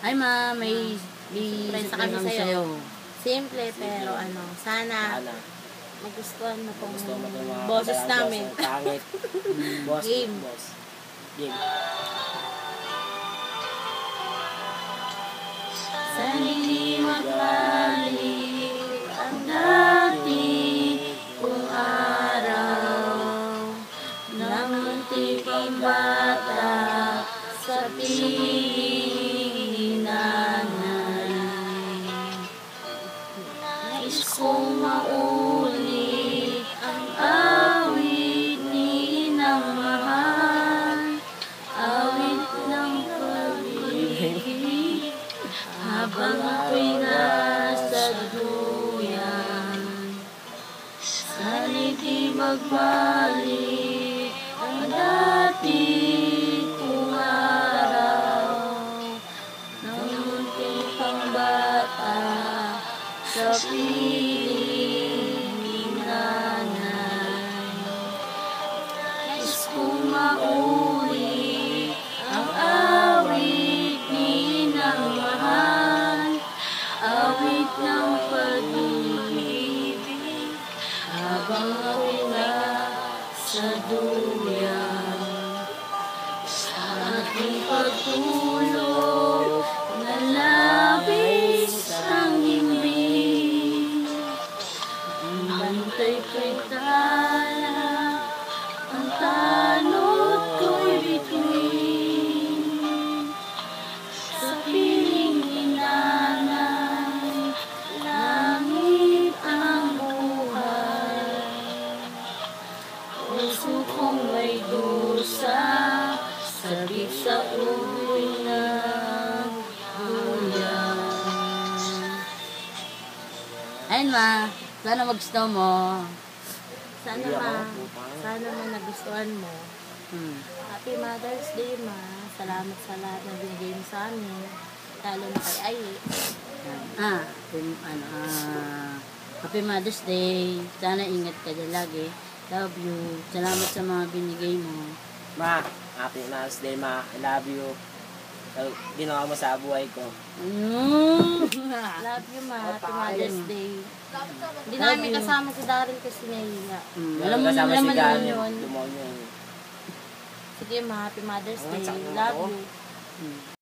Ay ma, may Surprise kami sa'yo. Simple, pero sana magustuhan mo tong boses namin. Pangit. Boss. Game. Boss. Game. Sana hindi magbalik ang dati kong araw nang muntik pang bata sa piling ni nanay. Nais kong maulit ang awit ni Inang mahal, awit ng pag-ibig habang ako'y nasa duyan. Sana'y di magbalik ang dati kong araw nang muntik pang bata sa piling ni nanay. Nais kong maulit ang awit ni Inang mahal, awit ng pag-ibig habang ako'y nasa duyan. Sa aking pagtulog na labis ang himbing, bantay ko'y tala, ang tanod ko'y bituin. Sa piling ni nanay, langit ang buhay. Puso kong may dusa, sabik sa uloy ng ulan. Ayun ma, sana mag-gusto mo. Sana nagustuhan mo. Happy Mother's Day, ma. Salamat sa lahat na binigay mo sa amin. Lalo na kay Ayi. Happy Mother's Day. Sana ingat ka dyan lagi. Love you. Salamat sa mga binigay mo. Ma, happy Mother's Day, ma. I love you. Ginawa mo sa buhay ko. Love you, ma. Happy Mother's Day. Hindi namin kasama si Daryl kasi nahiya. Alam mo naman yun. Sige, ma. Happy Mother's Day. Love you.